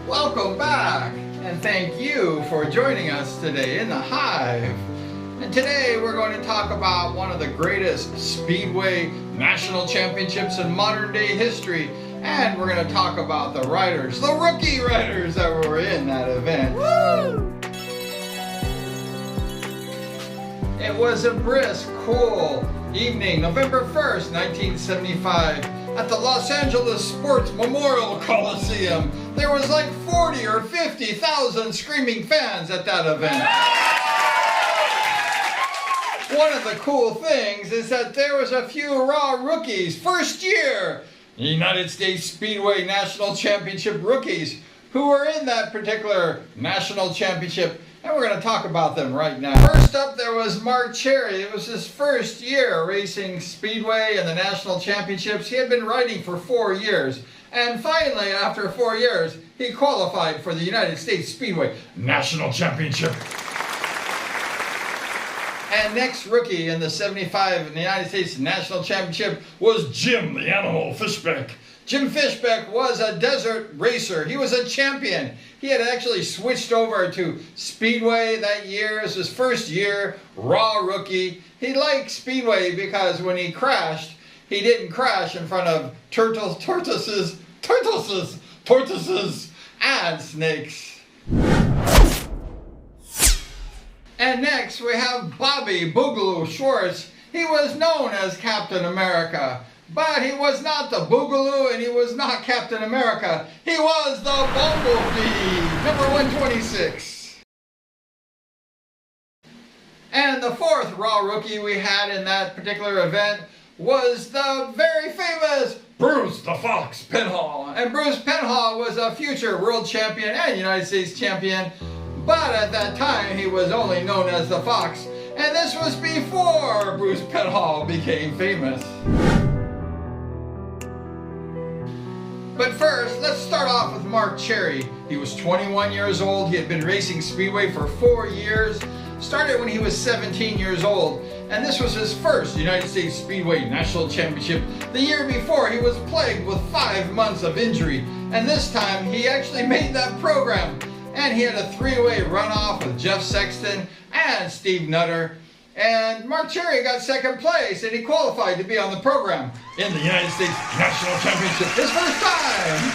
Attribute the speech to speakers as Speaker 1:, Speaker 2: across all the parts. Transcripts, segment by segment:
Speaker 1: Welcome back, and thank you for joining us today in the Hive. And today we're going to talk about one of the greatest Speedway national championships in modern day history. And we're going to talk about the riders, the rookie riders that were in that event.
Speaker 2: Woo!
Speaker 1: It was a brisk, cool evening, November 1st, 1975, at the Los Angeles Sports Memorial Coliseum. There was like 40 or 50,000 screaming fans at that event. One of the cool things is that there was a few raw rookies, first year United States Speedway National Championship rookies, who were in that particular national championship, and we're going to talk about them right now. First up, there was Mark Cherry. It was his first year racing Speedway and the national championships. He had been riding for 4 years, and finally, after 4 years, he qualified for the United States Speedway National Championship. And next rookie in the 75 in the United States National Championship was Jim the Animal Fishbeck. Jim Fishbeck was a desert racer. He was a champion. He had actually switched over to Speedway that year. It was his first year, raw rookie. He liked Speedway because when he crashed, he didn't crash in front of tortoises, and snakes. And next we have Bobby Boogaloo Schwartz. He was known as Captain America, but he was not the Boogaloo and he was not Captain America. He was the Bumblebee, number 126. And the fourth raw rookie we had in that particular event was the very famous Bruce the Fox Penhall. And Bruce Penhall was a future world champion and United States champion, but at that time he was only known as the Fox. And this was before Bruce Penhall became famous. But first, let's start off with Mark Cherry. He was 21 years old. He had been racing Speedway for 4 years. Started when he was 17 years old. And this was his first United States Speedway National Championship. The year before, he was plagued with 5 months of injury. And this time, he actually made that program. And he had a 3-way runoff with Jeff Sexton and Steve Nutter. And Mark Cherry got second place, and he qualified to be on the program in the United States National Championship, his first time.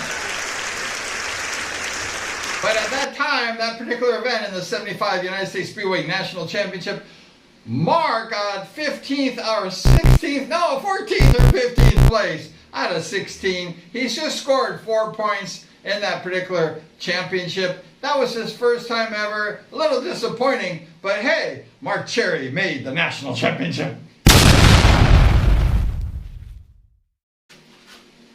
Speaker 1: But at that time, that particular event in the 75 United States Speedway National Championship, Mark got 14th or 15th place out of 16. He's just scored 4 points in that particular championship. That was his first time ever. A little disappointing, but hey, Mark Cherry made the national championship.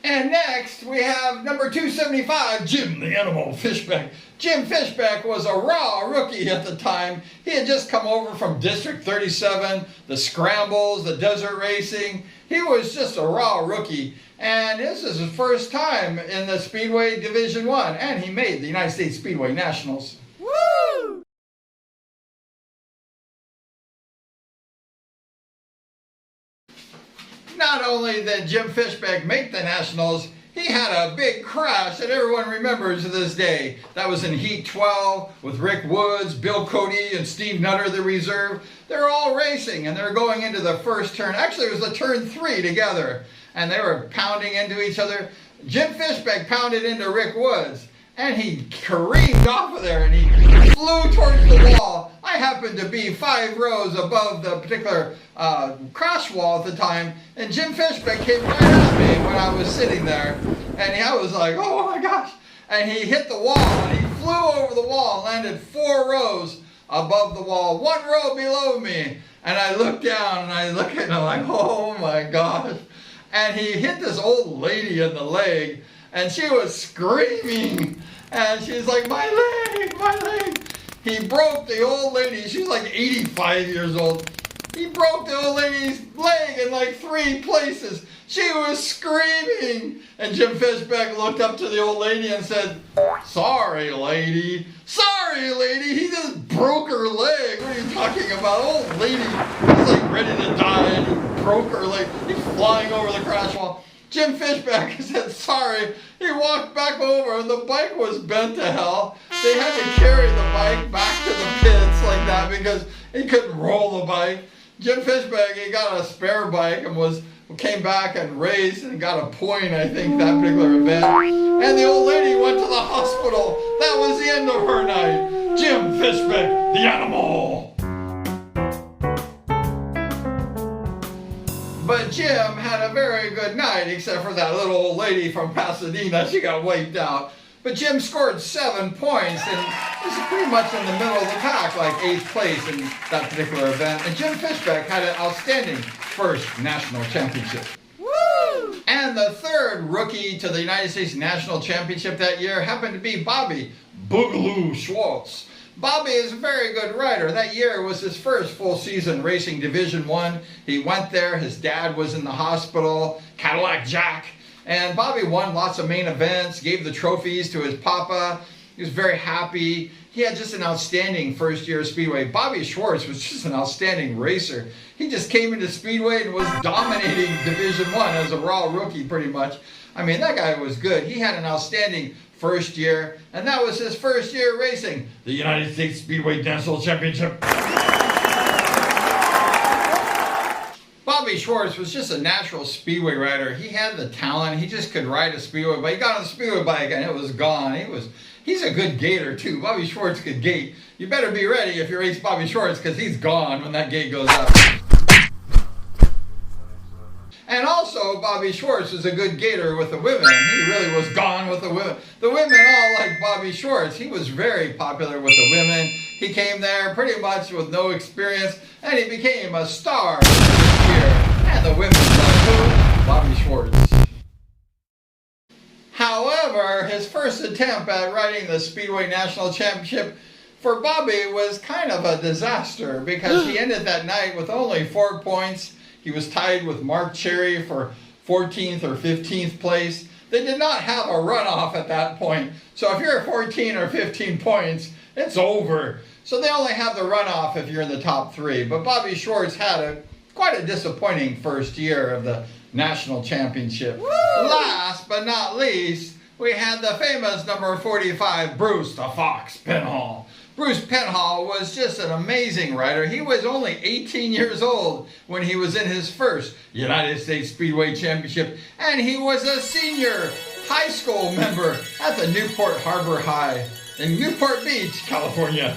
Speaker 1: And next we have number 275, Jim the Animal Fishbeck. Jim Fishbeck was a raw rookie at the time. He had just come over from District 37, the scrambles, the desert racing. He was just a raw rookie. And this is his first time in the Speedway Division 1, and he made the United States Speedway Nationals.
Speaker 2: Woo!
Speaker 1: Not only did Jim Fishbeck make the Nationals, he had a big crash that everyone remembers to this day. That was in Heat 12 with Rick Woods, Bill Cody, and Steve Nutter, the reserve. They're all racing, and they're going into the first turn. Actually, it was the turn 3 together. And they were pounding into each other. Jim Fishbeck pounded into Rick Woods, and he careened off of there, and he flew towards the wall. I happened to be 5 rows above the particular crash wall at the time, and Jim Fishbeck came right at me when I was sitting there, and I was like, oh my gosh. And he hit the wall, and he flew over the wall, landed 4 rows above the wall, 1 row below me. And I looked down, and I look at him, I'm like, oh my gosh. And he hit this old lady in the leg, and she was screaming, and she's like, my leg, my leg. He broke the old lady, she was like 85 years old. He broke the old lady's leg in like 3 places. She was screaming. And Jim Fishbeck looked up to the old lady and said, sorry, lady. Sorry, lady. He just broke her leg. What are you talking about? Old lady was like ready to die and he broke her leg. He's flying over the crash wall. Jim Fishback said sorry. He walked back over and the bike was bent to hell. They had to carry the bike back to the pits like that because he couldn't roll the bike. Jim Fishback, he got a spare bike and came back and raced and got a point, I think, that particular event. And the old lady went to the hospital. That was the end of her night. Jim Fishback, the animal. But Jim had a very good night, except for that little old lady from Pasadena. She got wiped out. But Jim scored 7 points and was pretty much in the middle of the pack, like 8th place in that particular event. And Jim Fishback had an outstanding first national championship. Woo! And the third rookie to the United States National Championship that year happened to be Bobby Boogaloo Schwartz. Bobby is a very good rider. That year was his first full season racing Division I. He went there. His dad was in the hospital, Cadillac Jack. And Bobby won lots of main events, gave the trophies to his papa. He was very happy. He had just an outstanding first year of Speedway. Bobby Schwartz was just an outstanding racer. He just came into Speedway and was dominating Division I as a raw rookie pretty much. I mean, that guy was good. He had an outstanding first year, and that was his first year racing the United States Speedway National Championship. Bobby Schwartz was just a natural Speedway rider. He had the talent. He just could ride a Speedway bike. He got on a Speedway bike and it was gone. He's a good gator too. Bobby Schwartz could gate. You better be ready if you race Bobby Schwartz because he's gone when that gate goes up. And also, Bobby Schwartz was a good gator with the women. He really was gone with the women. The women all liked Bobby Schwartz. He was very popular with the women. He came there pretty much with no experience, and he became a star this year. And the women loved who? Bobby Schwartz. However, his first attempt at riding the Speedway National Championship for Bobby was kind of a disaster because he ended that night with only 4 points. He was tied with Mark Cherry for 14th or 15th place. They did not have a runoff at that point. So if you're at 14 or 15 points, it's over. So they only have the runoff if you're in the top 3. But Bobby Schwartz had quite a disappointing first year of the National Championship. Woo! Last but not least, we had the famous number 45, Bruce the Fox Penhall. Bruce Penhall was just an amazing rider. He was only 18 years old when he was in his first United States Speedway Championship, and he was a senior high school member at the Newport Harbor High in Newport Beach, California.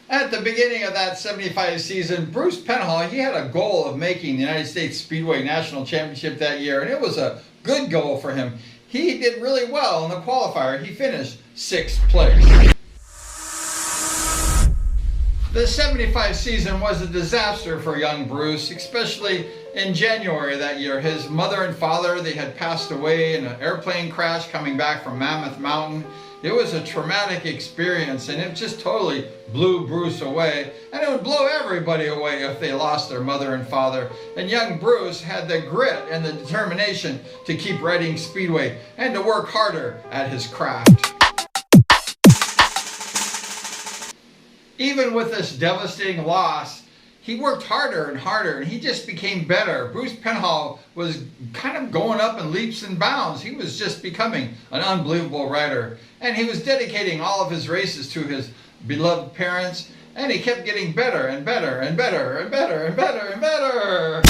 Speaker 1: At the beginning of that 75 season, Bruce Penhall, he had a goal of making the United States Speedway National Championship that year, and it was a good goal for him. He did really well in the qualifier. He finished 6th place. The 75 season was a disaster for young Bruce, especially in January that year. His mother and father, they had passed away in an airplane crash coming back from Mammoth Mountain. It was a traumatic experience, and it just totally blew Bruce away. And it would blow everybody away if they lost their mother and father. And young Bruce had the grit and the determination to keep riding Speedway and to work harder at his craft. Even with this devastating loss, he worked harder and harder, and he just became better. Bruce Penhall was kind of going up in leaps and bounds. He was just becoming an unbelievable rider. And he was dedicating all of his races to his beloved parents, and he kept getting better and better and better and better and better and better.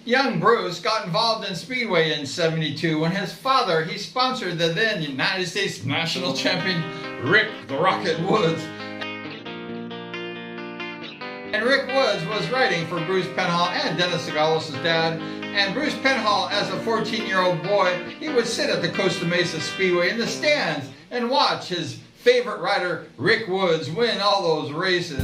Speaker 1: Young Bruce got involved in Speedway in '72 when his father, he sponsored the then United States National Champion Rick the Rocket Woods. And Rick Woods was riding for Bruce Penhall and Dennis Segalos' dad. And Bruce Penhall, as a 14-year-old boy, he would sit at the Costa Mesa Speedway in the stands and watch his favorite rider, Rick Woods, win all those races.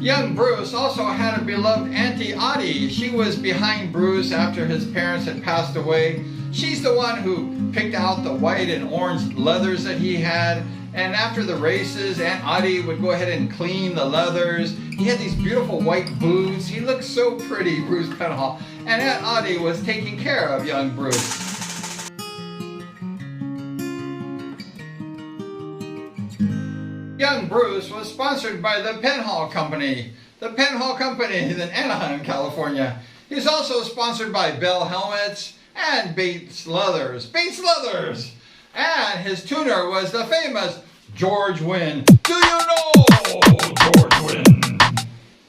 Speaker 1: Young Bruce also had a beloved Auntie Audie. She was behind Bruce after his parents had passed away. She's the one who picked out the white and orange leathers that he had. And after the races, Aunt Audie would go ahead and clean the leathers. He had these beautiful white boots. He looked so pretty, Bruce Penhall. And Aunt Audie was taking care of young Bruce. Young Bruce was sponsored by the Penhall Company. The Penhall Company in Anaheim, California. He's also sponsored by Bell Helmets and Bates Leathers. Bates Leathers! And his tuner was the famous George Wynn. Do you know George Wynn?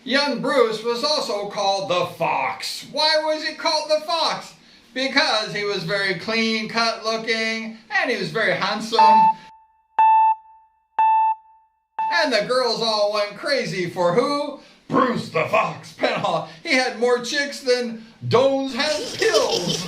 Speaker 1: Young Bruce was also called the Fox. Why was he called the Fox? Because he was very clean cut looking and he was very handsome. And the girls all went crazy for who? Bruce the Fox Penhall. He had more chicks than Dones has pills.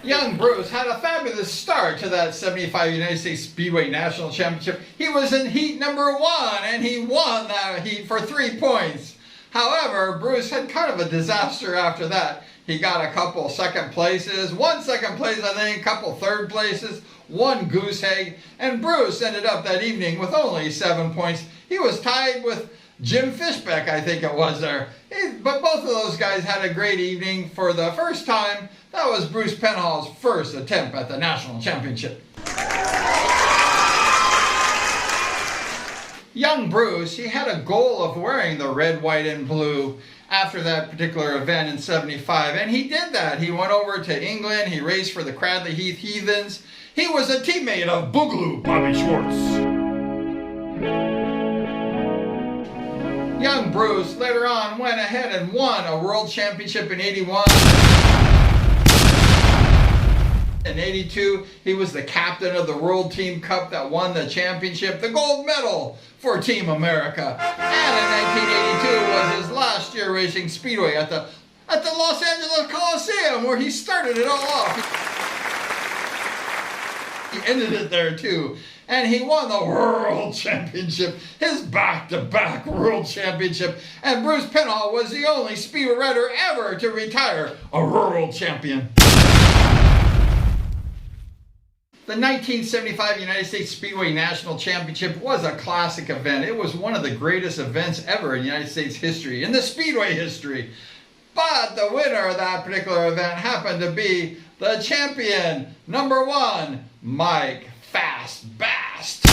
Speaker 1: Young Bruce had a fabulous start to that 75 United States Speedway National Championship. He was in heat number 1 and he won that heat for 3 points. However, Bruce had kind of a disaster after that. He got a couple second places, 1 second place I think, a couple third places, 1 goose egg, and Bruce ended up that evening with only 7 points. He was tied with Jim Fishbeck, I think it was there. But both of those guys had a great evening. For the first time, that was Bruce Penhall's first attempt at the national championship. Young Bruce, he had a goal of wearing the red, white, and blue after that particular event in 75, and he did that. He went over to England, he raced for the Cradley Heath Heathens. He was a teammate of Boogaloo Bobby Schwartz. Young Bruce later on went ahead and won a world championship in 81. In 82, he was the captain of the World Team Cup that won the championship, the gold medal for Team America. And in 1982 was his last year racing Speedway at the Los Angeles Coliseum, where he started it all off. He ended it there too. And he won the World Championship, his back-to-back World Championship. And Bruce Penhall was the only Speedway rider ever to retire a World Champion. The 1975 United States Speedway National Championship was a classic event. It was one of the greatest events ever in United States history, in the Speedway history. But the winner of that particular event happened to be the champion, number 1, Mike Fast Bast.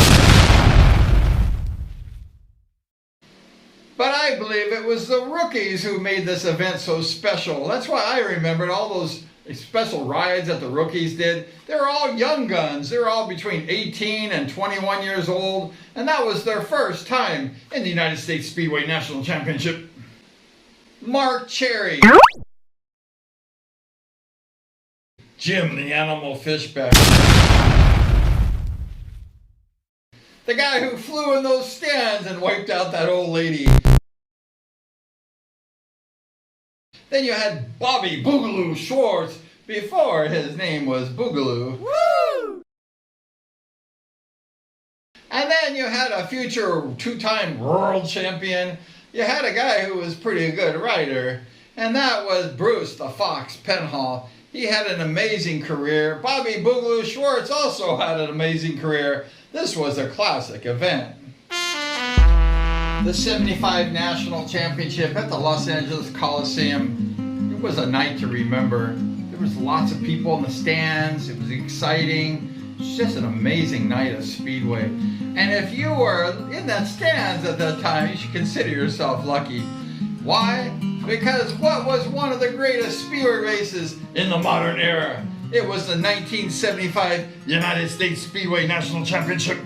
Speaker 1: But I believe it was the rookies who made this event so special. That's why I remembered all those special rides that the rookies did. They were all young guns. They were all between 18 and 21 years old, and that was their first time in the United States Speedway National Championship. Mark Cherry. Jim the Animal Fishbeck. The guy who flew in those stands and wiped out that old lady. Then you had Bobby Boogaloo Schwartz before his name was Boogaloo. Woo! And then you had a future 2-time world champion. You had a guy who was pretty good rider, and that was Bruce the Fox Penhall. He had an amazing career. Bobby Boogaloo Schwartz also had an amazing career. This was a classic event. The 75 National Championship at the Los Angeles Coliseum. It was a night to remember. There was lots of people in the stands. It was exciting. It was just an amazing night of Speedway. And if you were in that stands at that time, you should consider yourself lucky. Why? Because what was one of the greatest Speedway races in the modern era? It was the 1975 United States Speedway National Championship.